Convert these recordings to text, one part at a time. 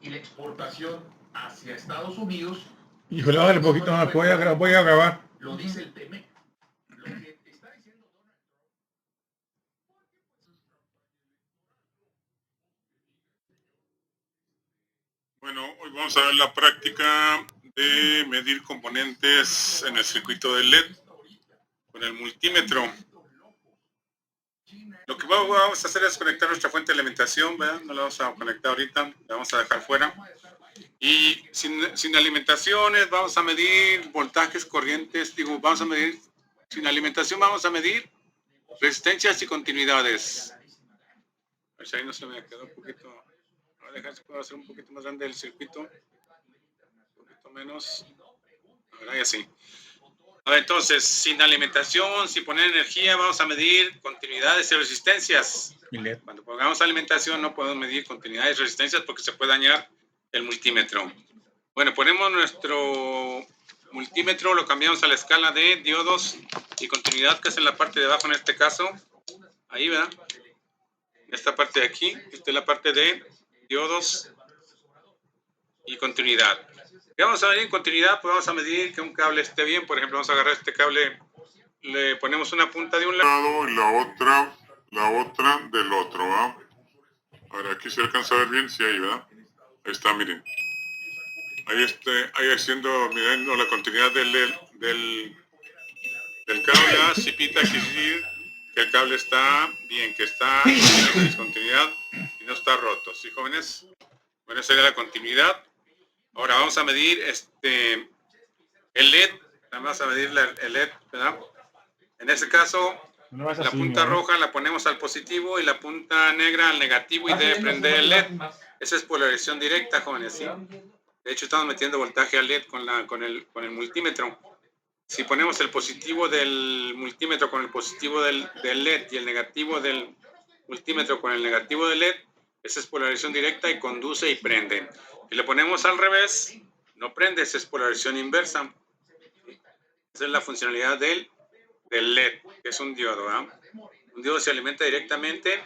y la exportación hacia Estados Unidos. Híjole, bájale un poquito más, voy a grabar. Lo dice el TEMEC. Lo que está diciendo Donald Trump. Bueno, hoy vamos a ver la práctica de medir componentes en el circuito de LED con el multímetro. Lo que vamos a hacer es conectar nuestra fuente de alimentación, ¿verdad? No la vamos a conectar ahorita, la vamos a dejar fuera. Y sin alimentaciones vamos a medir voltajes, corrientes, vamos a medir, sin alimentación vamos a medir resistencias y continuidades. A ver si ahí no se me quedó un poquito, voy a dejar si puedo hacer un poquito más grande el circuito, un poquito menos, ahora ya sí. A ver, entonces, sin alimentación, sin poner energía, vamos a medir continuidades y resistencias. Cuando pongamos alimentación no podemos medir continuidades y resistencias porque se puede dañar el multímetro. Bueno, ponemos nuestro multímetro, lo cambiamos a la escala de diodos y continuidad, que es en la parte de abajo en este caso. Ahí, ¿verdad? Esta parte de aquí, esta es la parte de diodos y continuidad. ¿Qué vamos a medir en continuidad? Pues vamos a medir que un cable esté bien. Por ejemplo, vamos a agarrar este cable, le ponemos una punta de un lado y la otra del otro, ¿verdad? Ahora aquí se alcanza a ver bien, sí, ahí, ¿verdad? Ahí está, miren. Ahí haciendo, mirando la continuidad del cable, ¿verdad? Chipita quiere decir que el cable está bien, que está en discontinuidad y no está roto, ¿sí, jóvenes? Bueno, esa sería la continuidad. Ahora vamos a medir el LED, vamos a medir el LED, ¿verdad? En este caso, la punta roja la ponemos al positivo y la punta negra al negativo y debe prender el LED. Esa es polarización directa, jóvenes, ¿sí? De hecho, estamos metiendo voltaje al LED con el multímetro. Si ponemos el positivo del multímetro con el positivo del LED y el negativo del multímetro con el negativo del LED, esa es polarización directa y conduce y prende. Si le ponemos al revés, no prende, esa es polarización inversa. Esa es la funcionalidad del LED, que es un diodo, ¿verdad? Un diodo se alimenta directamente,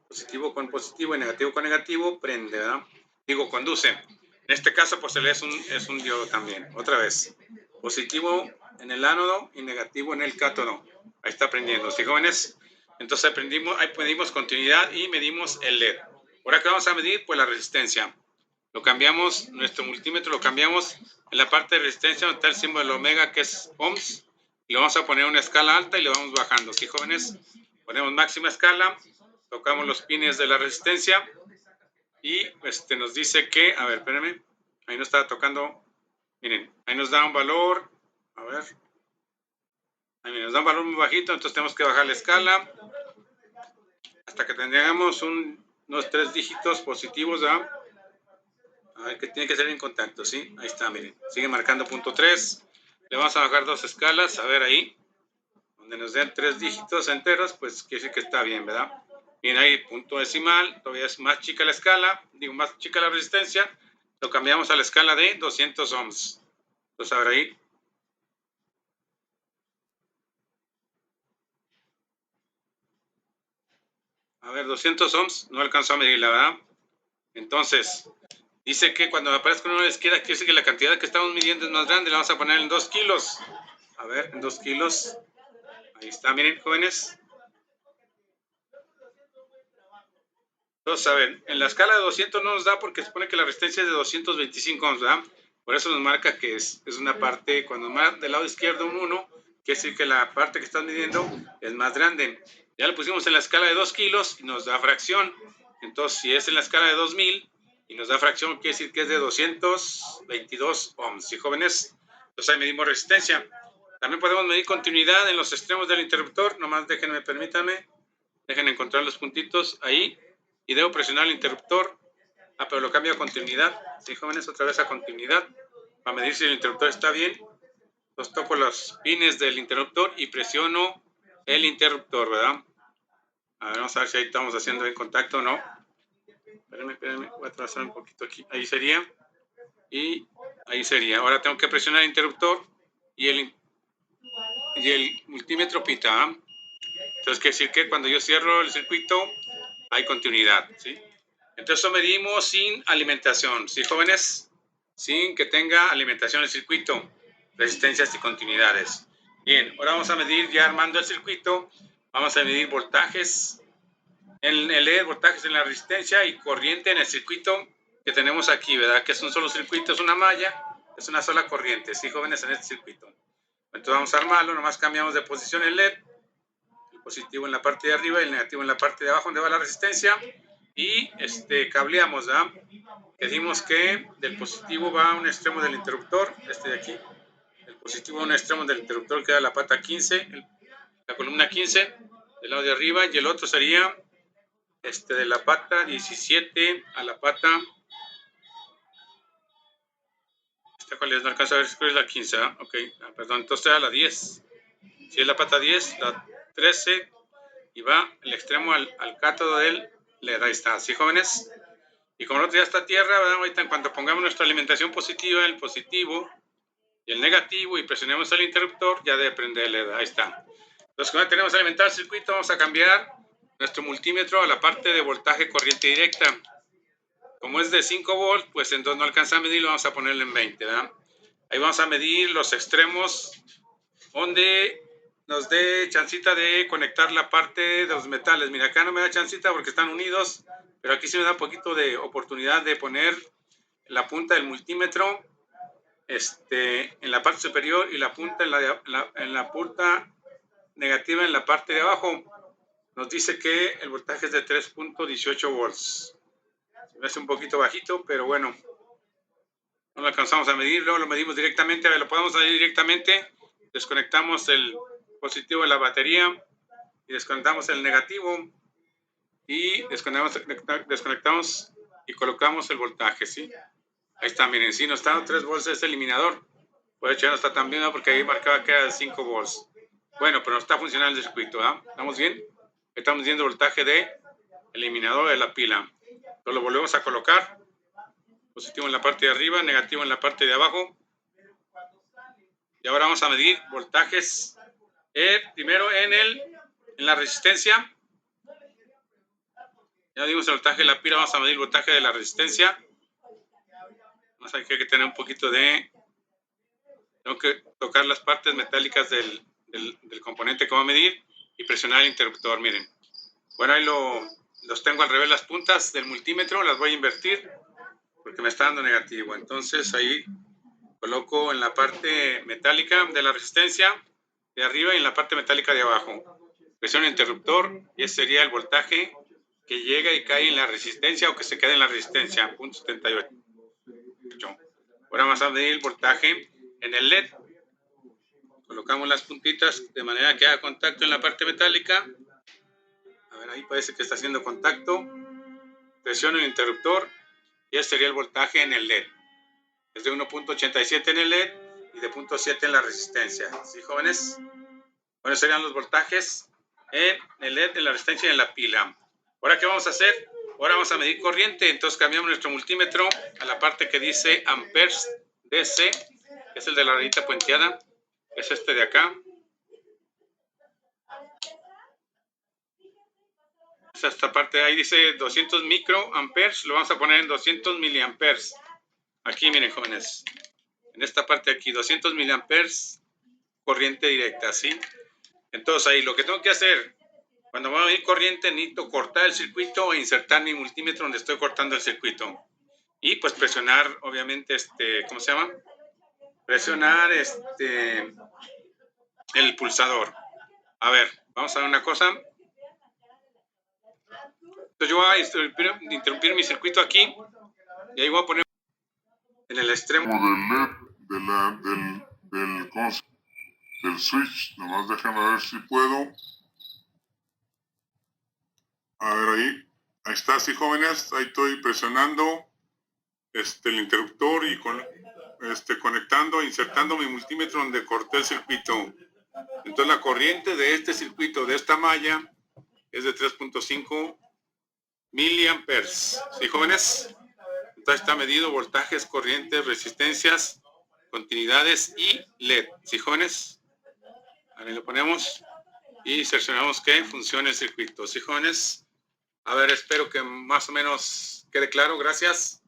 positivo con positivo y negativo con negativo, prende, ¿verdad? Digo, conduce. En este caso, pues el es un diodo también. Otra vez, positivo en el ánodo y negativo en el cátodo. Ahí está prendiendo, ¿sí, jóvenes? Entonces ahí medimos continuidad y medimos el LED. Ahora, ¿qué vamos a medir? Pues la resistencia. Lo cambiamos, nuestro multímetro lo cambiamos en la parte de resistencia donde está el símbolo de omega, que es ohms, y le vamos a poner una escala alta y le vamos bajando, ¿sí, jóvenes? Ponemos máxima escala, tocamos los pines de la resistencia y nos dice que, a ver, espérenme, ahí nos está tocando, miren, ahí nos da un valor, a ver, ahí nos da un valor muy bajito, entonces tenemos que bajar la escala hasta que tengamos unos 3 dígitos positivos, ¿verdad? A ver, que tiene que ser en contacto, ¿sí? Ahí está, miren, sigue marcando punto 3, le vamos a bajar 2 escalas, a ver ahí, donde nos den 3 dígitos enteros, pues quiere decir que está bien, ¿verdad? Bien, ahí punto decimal, todavía es más chica la escala, más chica la resistencia, lo cambiamos a la escala de 200 ohms. Entonces, a ver ahí. A ver, 200 ohms, no alcanzó a medirla, ¿verdad? Entonces, dice que cuando aparezca una izquierda, quiere decir que la cantidad que estamos midiendo es más grande, la vamos a poner en 2 kilos. A ver, en 2 kilos. Ahí está, miren, jóvenes. Entonces, a ver, en la escala de 200 no nos da porque se supone que la resistencia es de 225 ohms, ¿verdad? Por eso nos marca que es una parte, cuando marca del lado izquierdo un 1, quiere decir que la parte que están midiendo es más grande. Ya lo pusimos en la escala de 2 kilos y nos da fracción. Entonces, si es en la escala de 2000 y nos da fracción, quiere decir que es de 222 ohms, ¿sí, jóvenes? Entonces ahí medimos resistencia. También podemos medir continuidad en los extremos del interruptor. Nomás permítanme, dejen encontrar los puntitos ahí. Y debo presionar el interruptor. Pero lo cambio a continuidad. Sí, jóvenes, otra vez a continuidad. Para medir si el interruptor está bien. Entonces toco los pines del interruptor y presiono el interruptor, ¿verdad? A ver, vamos a ver si ahí estamos haciendo bien contacto o no. Espérenme, voy a trazar un poquito aquí. Ahí sería. Y ahí sería. Ahora tengo que presionar el interruptor y el multímetro pita. Entonces quiere decir que cuando yo cierro el circuito hay continuidad, ¿sí? Entonces lo medimos sin alimentación, ¿sí, jóvenes? Sin que tenga alimentación el circuito, resistencias y continuidades. Bien, ahora vamos a medir, ya armando el circuito, vamos a medir voltajes en el LED, voltajes en la resistencia y corriente en el circuito que tenemos aquí, ¿verdad? Que es un solo circuito, es una malla, es una sola corriente, ¿sí, jóvenes? En este circuito. Entonces vamos a armarlo, nomás cambiamos de posición el LED, el positivo en la parte de arriba y el negativo en la parte de abajo donde va la resistencia, y cableamos, ¿verdad? Decimos que del positivo va a un extremo del interruptor, este de aquí, el positivo a un extremo del interruptor queda la pata 15, la columna 15 del lado de arriba, y el otro sería de la pata 17 a la pata, cuál es, no alcanzo a ver si es la 15, ¿eh? Ok, perdón, entonces a la 10, si es la pata 10, la 13, y va el extremo al cátodo del LED, ahí está, ¿sí, jóvenes? Y como el otro ya está a tierra, ¿verdad? Ahorita en cuanto pongamos nuestra alimentación positiva, el positivo y el negativo, y presionemos el interruptor, ya debe prender el LED, ahí está. Entonces, cuando tenemos alimentado el circuito, vamos a cambiar nuestro multímetro a la parte de voltaje corriente directa. Como es de 5 volts, pues entonces no alcanza a medir, lo vamos a ponerle en 20, ¿verdad? Ahí vamos a medir los extremos donde nos dé chancita de conectar la parte de los metales. Mira, acá no me da chancita porque están unidos, pero aquí sí me da un poquito de oportunidad de poner la punta del multímetro en la parte superior y la punta en la punta negativa en la parte de abajo. Nos dice que el voltaje es de 3.18 volts. Se me hace un poquito bajito, pero bueno, no lo alcanzamos a medir, luego lo medimos directamente. A ver, lo podemos medir directamente. Desconectamos el positivo de la batería y desconectamos el negativo y desconectamos y colocamos el voltaje, ¿sí? Ahí está, miren, sí, nos está dando 3 volts este eliminador. Por hecho ya no está tan bien, ¿no? Porque ahí marcaba que era de 5 volts. Bueno, pero no está funcionando el circuito, ¿ah? ¿Estamos bien? Estamos viendo el voltaje de eliminador de la pila. Entonces lo volvemos a colocar. Positivo en la parte de arriba, negativo en la parte de abajo. Y ahora vamos a medir voltajes. Primero en la resistencia. Ya dimos el voltaje de la pila, vamos a medir el voltaje de la resistencia. Vamos a que tener un poquito de... Tengo que tocar las partes metálicas del componente que va a medir y presionar el interruptor, miren. Bueno, ahí los tengo al revés las puntas del multímetro, las voy a invertir porque me está dando negativo. Entonces ahí coloco en la parte metálica de la resistencia de arriba y en la parte metálica de abajo. Presiono el interruptor y ese sería el voltaje que llega y cae en la resistencia o que se queda en la resistencia, .78. Ahora vamos a medir el voltaje en el LED. Colocamos las puntitas de manera que haga contacto en la parte metálica. A ver, ahí parece que está haciendo contacto. Presiono el interruptor y ese sería el voltaje en el LED. Es de 1.87 en el LED y de 0.7 en la resistencia. ¿Sí, jóvenes? Bueno, serían los voltajes en el LED, en la resistencia y en la pila. Ahora, ¿qué vamos a hacer? Ahora vamos a medir corriente. Entonces cambiamos nuestro multímetro a la parte que dice amperes DC, que es el de la rayita puenteada. Es este de acá. Es esta parte de ahí dice 200 microamperes. Lo vamos a poner en 200 miliamperes. Aquí, miren, jóvenes. En esta parte de aquí, 200 miliamperes, corriente directa, ¿sí? Entonces ahí lo que tengo que hacer, cuando voy a medir corriente, necesito cortar el circuito e insertar mi multímetro donde estoy cortando el circuito. Y pues presionar, obviamente, ¿cómo se llama? Presionar el pulsador. A ver, vamos a ver una cosa. Entonces yo voy a interrumpir mi circuito aquí y ahí voy a poner en el extremo del switch. Nomás déjame ver si puedo. A ver ahí está, sí, jóvenes, ahí estoy presionando el interruptor y conectando, insertando mi multímetro donde corté el circuito. Entonces la corriente de este circuito, de esta malla, es de 3.5 miliamperes. ¿Sí, jóvenes? Entonces está medido voltajes, corrientes, resistencias, continuidades y LED. ¿Sí, jóvenes? Ahí lo ponemos y seleccionamos que funcione el circuito. ¿Sí, jóvenes? A ver, espero que más o menos quede claro, gracias.